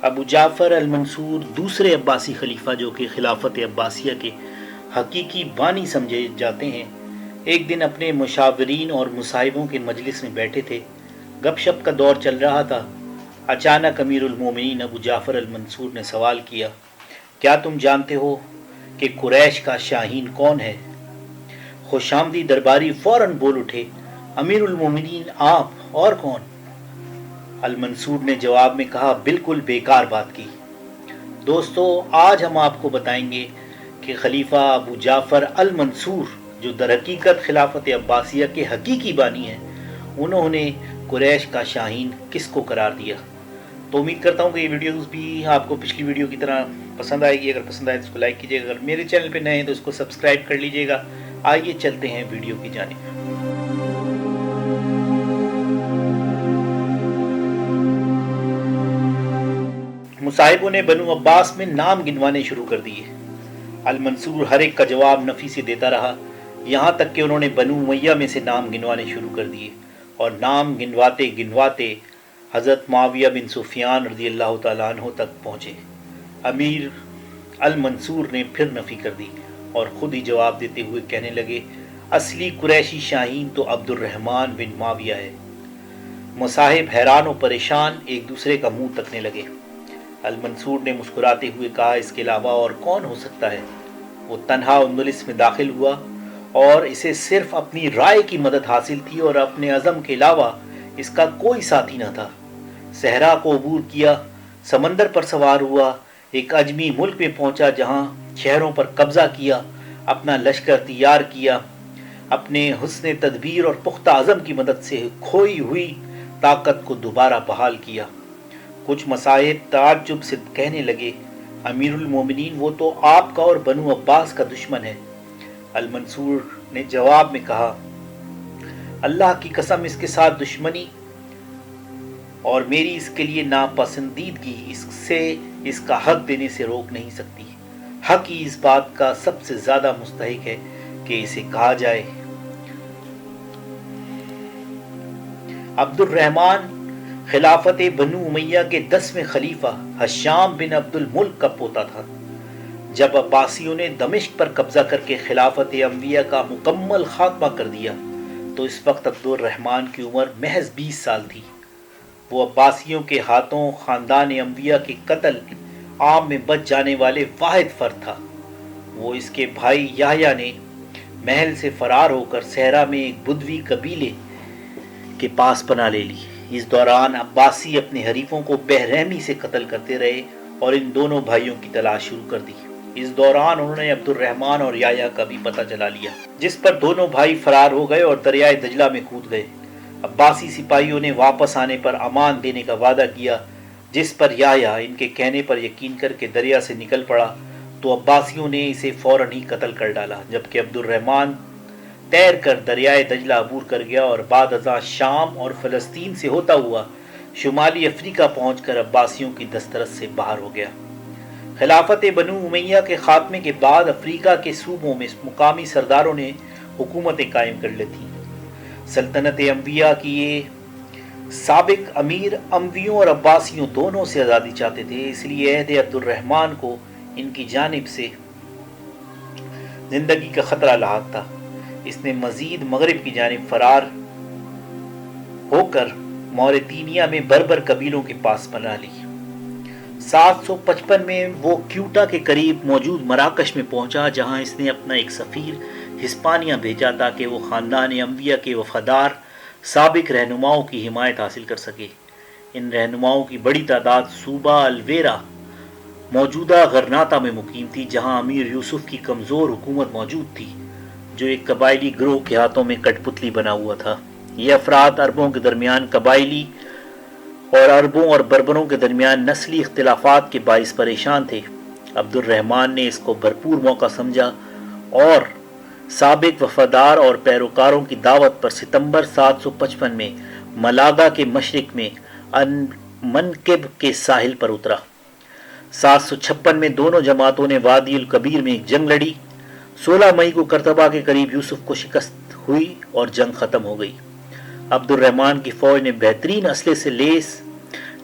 ابو جعفر المنصور دوسرے عباسی خلیفہ جو کہ خلافت عباسیہ کے حقیقی بانی سمجھے جاتے ہیں، ایک دن اپنے مشاورین اور مصاحبوں کے مجلس میں بیٹھے تھے۔ گپ شپ کا دور چل رہا تھا۔ اچانک امیر المومنین ابو جعفر المنصور نے سوال کیا، کیا تم جانتے ہو کہ قریش کا شاہین کون ہے؟ خوش آمدید درباری فوراً بول اٹھے، امیر المومنین آپ اور کون؟ المنصور نے جواب میں کہا، بالکل بیکار بات کی دوستو، آج ہم آپ کو بتائیں گے کہ خلیفہ ابو جعفر المنصور جو در حقیقت خلافت عباسیہ کے حقیقی بانی ہیں، انہوں نے قریش کا شاہین کس کو قرار دیا۔ تو امید کرتا ہوں کہ یہ ویڈیوز بھی آپ کو پچھلی ویڈیو کی طرح پسند آئے گی۔ اگر پسند آئے تو اس کو لائک کیجیے گا، اگر میرے چینل پہ نئے ہیں تو اس کو سبسکرائب کر لیجیے گا۔ آئیے چلتے ہیں ویڈیو کی جانب۔ مصاحبوں نے بنو عباس میں نام گنوانے شروع کر دیے۔ المنصور ہر ایک کا جواب نفی سے دیتا رہا، یہاں تک کہ انہوں نے بنو امیہ میں سے نام گنوانے شروع کر دیے، اور نام گنواتے گنواتے حضرت معاویہ بن سفیان رضی اللہ تعالیٰ عنہ تک پہنچے۔ امیر المنصور نے پھر نفی کر دی اور خود ہی جواب دیتے ہوئے کہنے لگے، اصلی قریشی شاہین تو عبد الرحمن بن معاویہ ہے۔ مصاحب حیران و پریشان ایک دوسرے کا منہ تکنے لگے۔ المنصور نے مسکراتے ہوئے کہا، اس کے علاوہ اور کون ہو سکتا ہے؟ وہ تنہا اندلس میں داخل ہوا اور اسے صرف اپنی رائے کی مدد حاصل تھی اور اپنے عزم کے علاوہ اس کا کوئی ساتھی نہ تھا۔ صحرا کو عبور کیا، سمندر پر سوار ہوا، ایک عجمی ملک میں پہنچا جہاں شہروں پر قبضہ کیا، اپنا لشکر تیار کیا، اپنے حسن تدبیر اور پختہ عزم کی مدد سے کھوئی ہوئی طاقت کو دوبارہ بحال کیا۔ کچھ مصاحب تعجب سے کہنے لگے، امیر المومنین وہ تو آپ کا اور بنو عباس کا دشمن ہے۔ المنصور نے جواب میں کہا، اللہ کی قسم اس کے ساتھ دشمنی اور میری اس کے لیے ناپسندیدگی اس سے اس کا حق دینے سے روک نہیں سکتی۔ حق ہی اس بات کا سب سے زیادہ مستحق ہے کہ اسے کہا جائے۔ عبد الرحمن خلافت بنو امیہ کے 10ویں خلیفہ ہشام بن عبد الملک کا پوتا تھا۔ جب عباسیوں نے دمشق پر قبضہ کر کے خلافت انبیاء کا مکمل خاتمہ کر دیا تو اس وقت عبد الرحمن کی عمر محض 20 سال تھی۔ وہ عباسیوں کے ہاتھوں خاندان انبیاء کے قتل عام میں بچ جانے والے واحد فرد تھا۔ وہ اس کے بھائی یحییٰ نے محل سے فرار ہو کر صحرا میں ایک بدوی قبیلے کے پاس پناہ لے لی۔ اس دوران عباسی اپنے حریفوں کو بے رحمی سے قتل کرتے رہے اور ان دونوں بھائیوں کی تلاش شروع کر دی۔ اس دوران انہوں نے عبد الرحمن اور یحییٰ کا بھی پتہ چلا لیا، جس پر دونوں بھائی فرار ہو گئے اور دریائے دجلہ میں کود گئے۔ عباسی سپاہیوں نے واپس آنے پر امان دینے کا وعدہ کیا، جس پر یحییٰ ان کے کہنے پر یقین کر کے دریا سے نکل پڑا تو عباسیوں نے اسے فوراً ہی قتل کر ڈالا، جبکہ عبد الرحمن تیر کر دریائے دجلہ عبور کر گیا اور بعد ازاں شام اور فلسطین سے ہوتا ہوا شمالی افریقہ پہنچ کر عباسیوں کی دسترس سے باہر ہو گیا۔ خلافت بنو امیہ کے خاتمے کے بعد افریقہ کے صوبوں میں مقامی سرداروں نے حکومتیں قائم کر لی تھیں۔ سلطنت انبیاء کی یہ سابق امیر امویوں اور عباسیوں دونوں سے آزادی چاہتے تھے، اس لیے عہد عبد الرحمن کو ان کی جانب سے زندگی کا خطرہ لاحق تھا۔ اس نے مزید مغرب کی جانب فرار ہو کر موریطانیہ میں بربر قبیلوں کے پاس پناہ لی۔ 755 میں وہ کیوٹا کے قریب موجود مراکش میں پہنچا، جہاں اس نے اپنا ایک سفیر ہسپانیہ بھیجا تاکہ وہ خاندان انبیاء کے وفادار سابق رہنماؤں کی حمایت حاصل کر سکے۔ ان رہنماؤں کی بڑی تعداد صوبہ الویرا موجودہ غرناطہ میں مقیم تھی، جہاں امیر یوسف کی کمزور حکومت موجود تھی، جو ایک قبائلی گروہ کے ہاتھوں میں کٹ پتلی بنا ہوا تھا۔ یہ افراد عربوں کے درمیان قبائلی اور عربوں اور بربروں کے درمیان نسلی اختلافات کے باعث پریشان تھے۔ عبد الرحمن نے اس کو بھرپور موقع سمجھا اور سابق وفادار اور پیروکاروں کی دعوت پر ستمبر 755 میں ملاگا کے مشرق میں منکب کے ساحل پر اترا۔ 756 میں دونوں جماعتوں نے وادی الکبیر میں ایک جنگ لڑی۔ 16 مئی کو کرتبہ کے قریب یوسف کو شکست ہوئی اور جنگ ختم ہو گئی۔ عبد الرحمن کی فوج نے بہترین اسلحے سے لیس